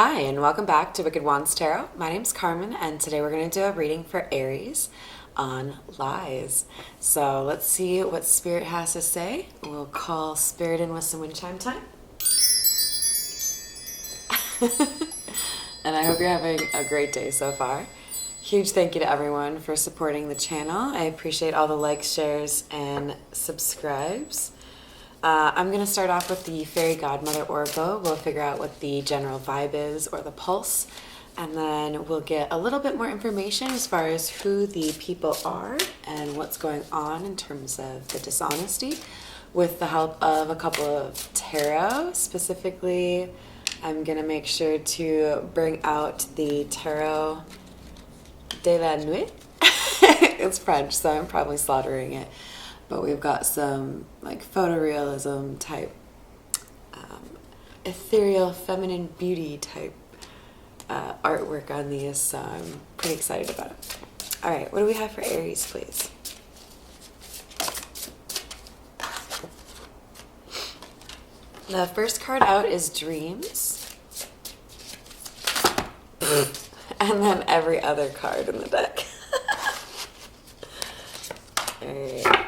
Hi, and welcome back to Wicked Wands Tarot. My name's Carmen, and today we're going to do a reading for Aries on lies. So let's see what Spirit has to say. We'll call Spirit in with some wind chime time. And I hope you're having a great day so far. Huge thank you to everyone for supporting the channel. I appreciate all the likes, shares, and subscribes. I'm going to start off with the Fairy Godmother Oracle. We'll figure out what the general vibe is or the pulse, and then we'll get a little bit more information as far as who the people are and what's going on in terms of the dishonesty with the help of a couple of tarot. Specifically, I'm going to make sure to bring out the Tarot de la Nuit. It's French, so I'm probably slaughtering it. But we've got some like photorealism type, ethereal feminine beauty type artwork on these, so I'm pretty excited about it. All right, what do we have for Aries, please? The first card out is Dreams. And then every other card in the deck. All right.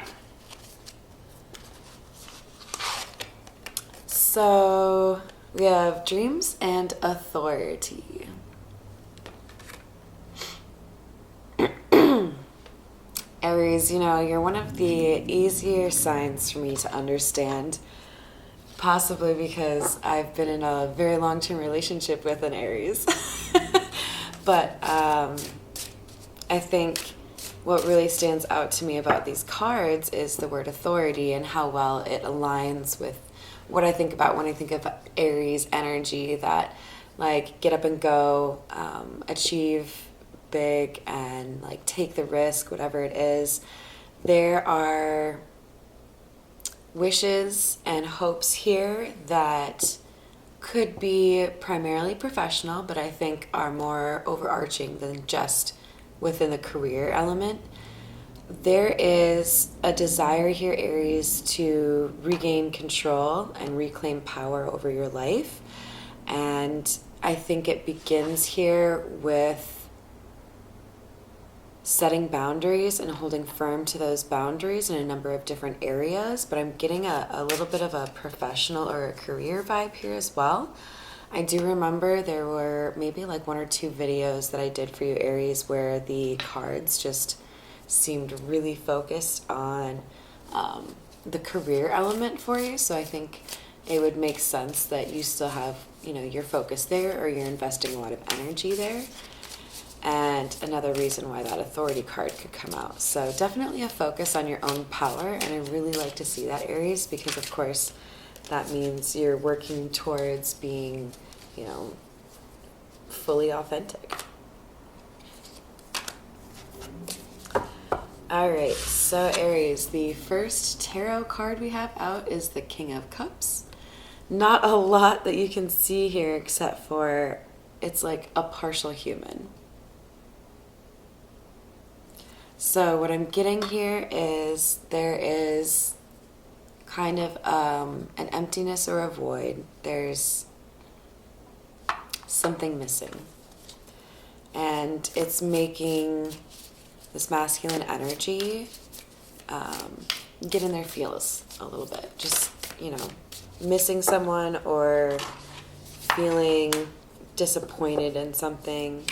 So we have Dreams and Authority. Aries, you know, you're one of the easier signs for me to understand, possibly because I've been in a very long-term relationship with an Aries. But I think what really stands out to me about these cards is the word authority and how well it aligns with what I think about when I think of Aries energy, that like get up and go, achieve big and like take the risk, whatever it is. There are wishes and hopes here that could be primarily professional, but I think are more overarching than just within the career element. There is a desire here, Aries, to regain control and reclaim power over your life. And I think it begins here with setting boundaries and holding firm to those boundaries in a number of different areas. But I'm getting a little bit of a professional or a career vibe here as well. I do remember there were maybe like 1 or 2 videos that I did for you, Aries, where the cards just seemed really focused on the career element for you. So I think it would make sense that you still have, you know, your focus there, or you're investing a lot of energy there. And another reason why that authority card could come out. So definitely a focus on your own power. And I really like to see that, Aries, because of course that means you're working towards being, you know, fully authentic. All right, so Aries, the first tarot card we have out is the King of Cups. Not a lot that you can see here except for it's like a partial human. So what I'm getting here is there is kind of an emptiness or a void. There's something missing. And it's making this masculine energy get in their feels a little bit. Just, you know, missing someone or feeling disappointed in something.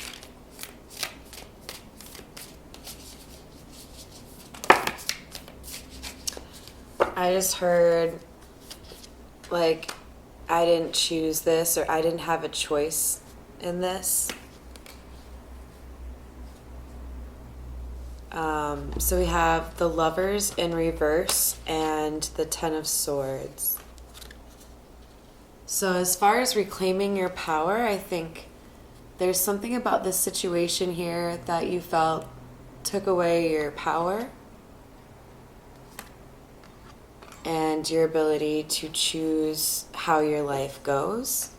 I just heard, like, I didn't choose this, or I didn't have a choice in this. So we have the Lovers in reverse and the Ten of Swords. So as far as reclaiming your power, I think there's something about this situation here that you felt took away your power and your ability to choose how your life goes.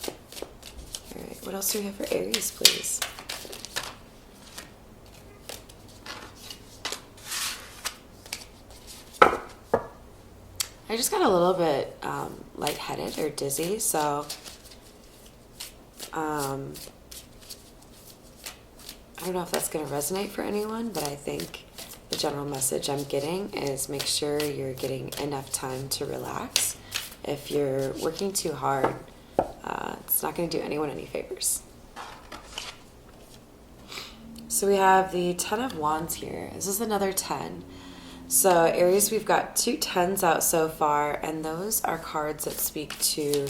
All right, what else do we have for Aries, please? I I just got a little bit lightheaded or dizzy, so I don't know if that's going to resonate for anyone, but I think the general message I'm getting is make sure you're getting enough time to relax. If you're working too hard, it's not going to do anyone any favors. So we have the 10 of Wands here. This is another 10. So Aries, we've got 2 10s out so far, and those are cards that speak to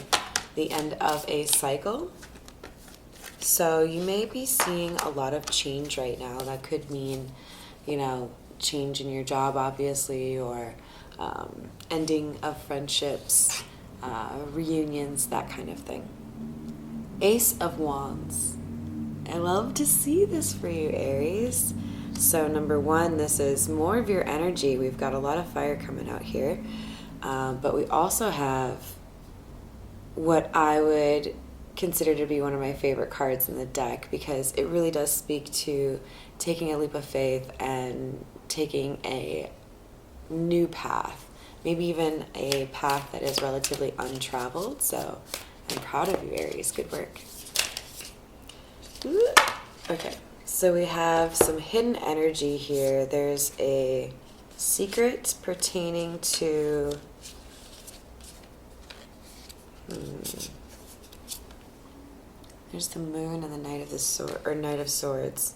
the end of a cycle. So you may be seeing a lot of change right now. That could mean, you know, change in your job, obviously, or ending of friendships, reunions, that kind of thing. Ace of Wands. I love to see this for you, Aries. So number 1, this is more of your energy. We've got a lot of fire coming out here. But we also have what I would consider to be one of my favorite cards in the deck, because it really does speak to taking a leap of faith and taking a new path, maybe even a path that is relatively untraveled. So I'm proud of you, Aries. Good work. Okay, so we have some hidden energy here. There's a secret pertaining to there's the Moon and the Knight of the Sword, or Knight of Swords.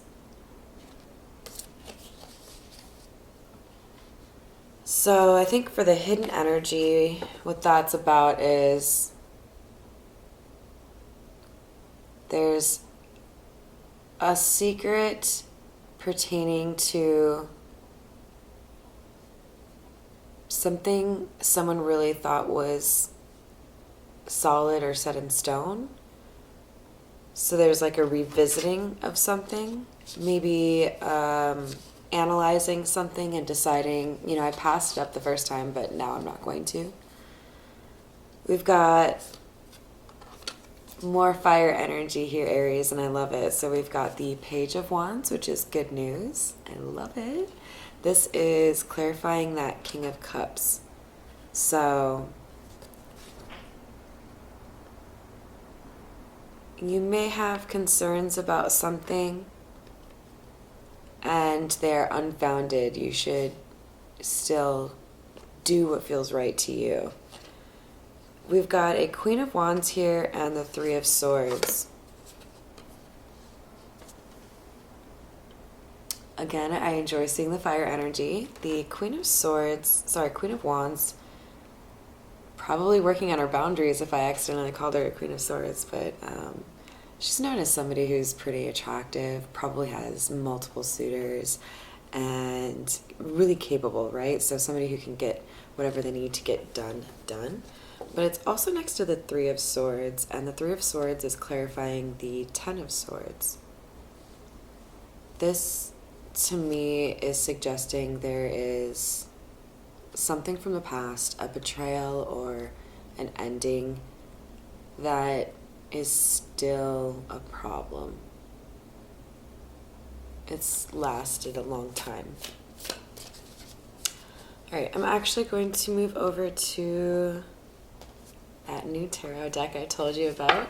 So I think for the hidden energy, what that's about is there's a secret pertaining to something someone really thought was solid or set in stone. So there's like a revisiting of something, maybe analyzing something and deciding, you know, I passed it up the first time, but now I'm not going to. We've got more fire energy here, Aries, and I love it. So we've got the Page of Wands, which is good news. I love it. This is clarifying that King of Cups. So you may have concerns about something and they're unfounded. You should still do what feels right to you. We've got a Queen of Wands here and the 3 of Swords. Again, I enjoy seeing the fire energy. The Queen of Wands, probably working on her boundaries if I accidentally called her a Queen of Swords, but she's known as somebody who's pretty attractive, probably has multiple suitors, and really capable, right? So somebody who can get whatever they need to get done. But it's also next to the 3 of Swords, and the 3 of Swords is clarifying the 10 of Swords. This, to me, is suggesting there is something from the past, a betrayal or an ending that is still a problem. It's lasted a long time. All right, I'm actually going to move over to that new tarot deck I told you about.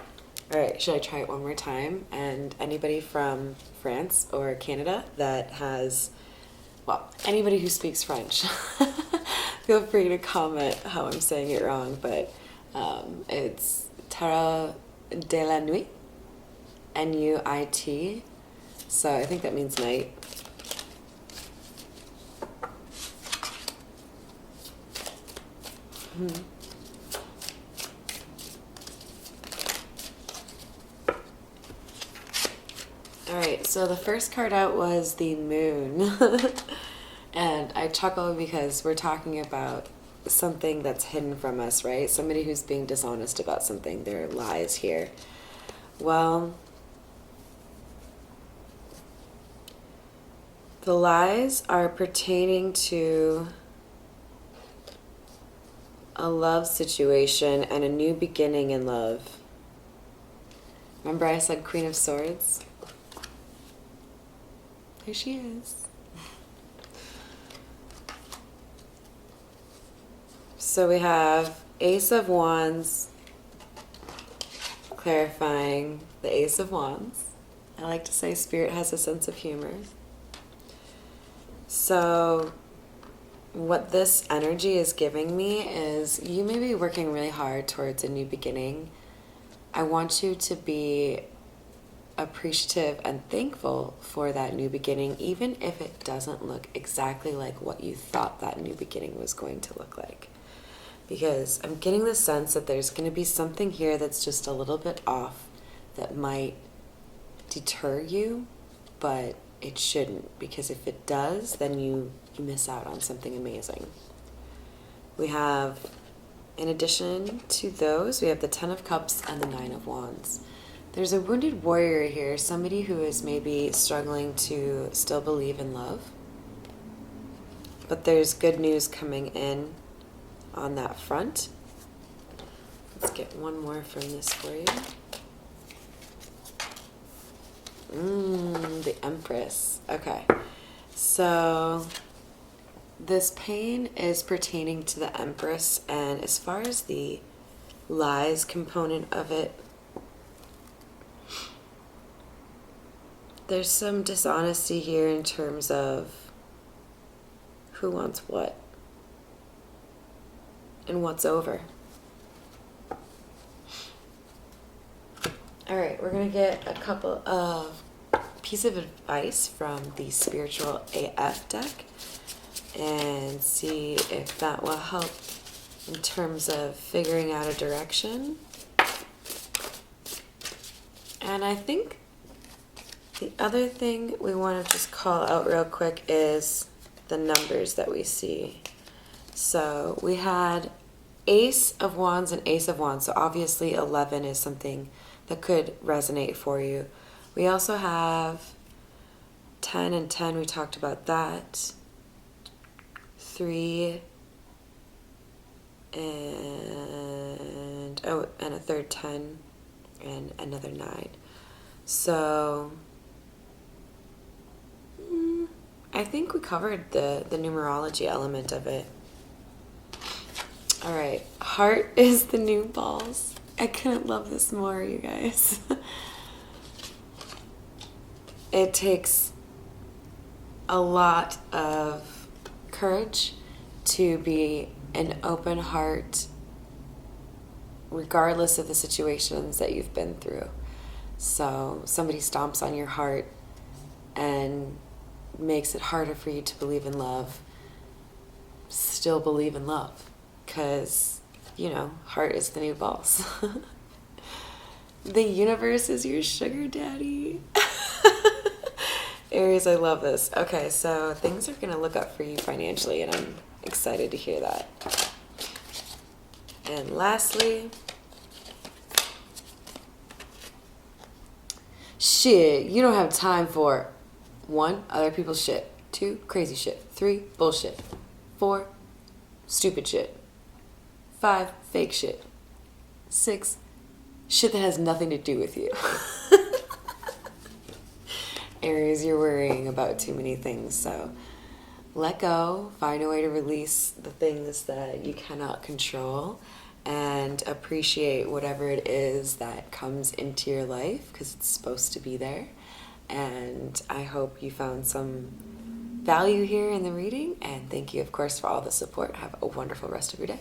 All right, should I try it one more time? And anybody from France or Canada that has, well, anybody who speaks French, feel free to comment how I'm saying it wrong, but it's Tarot de la Nuit, N-U-I-T, so I think that means night. Alright, so the first card out was the Moon. And I chuckle because we're talking about something that's hidden from us, right? Somebody who's being dishonest about something. There are lies here. Well, the lies are pertaining to a love situation and a new beginning in love. Remember I said Queen of Swords? There she is. So we have Ace of Wands clarifying the Ace of Wands. I like to say Spirit has a sense of humor. So what this energy is giving me is you may be working really hard towards a new beginning. I want you to be appreciative and thankful for that new beginning, even if it doesn't look exactly like what you thought that new beginning was going to look like. Because I'm getting the sense that there's going to be something here that's just a little bit off that might deter you, but it shouldn't, because if it does, then you miss out on something amazing. We have, in addition to those, we have the Ten of Cups and the Nine of Wands. There's a wounded warrior here, somebody who is maybe struggling to still believe in love. But there's good news coming in on that front. Let's get one more from this for you. The Empress. Okay. So this pain is pertaining to the Empress, and as far as the lies component of it, there's some dishonesty here in terms of who wants what and what's over. All right, we're going to get a couple of pieces of advice from the Spiritual AF deck and see if that will help in terms of figuring out a direction. And I think the other thing we want to just call out real quick is the numbers that we see. So we had Ace of Wands and Ace of Wands. So obviously 11 is something that could resonate for you. We also have 10 and 10. We talked about that. 3 and a third 10 and another 9. So I think we covered the numerology element of it. All right, heart is the new balls. I couldn't love this more, you guys. It takes a lot of courage to be an open heart, regardless of the situations that you've been through. So somebody stomps on your heart and makes it harder for you to believe in love. Still believe in love, because, heart is the new balls. The universe is your sugar daddy. Aries, I love this. Okay, so things are going to look up for you financially, and I'm excited to hear that. And lastly, shit you don't have time for. 1, other people's shit. 2, crazy shit. 3, bullshit. 4, stupid shit. 5, fake shit. 6, shit that has nothing to do with you. Aries, you're worrying about too many things, so let go, find a way to release the things that you cannot control, and appreciate whatever it is that comes into your life, because it's supposed to be there. And I hope you found some value here in the reading, and thank you, of course, for all the support. Have a wonderful rest of your day.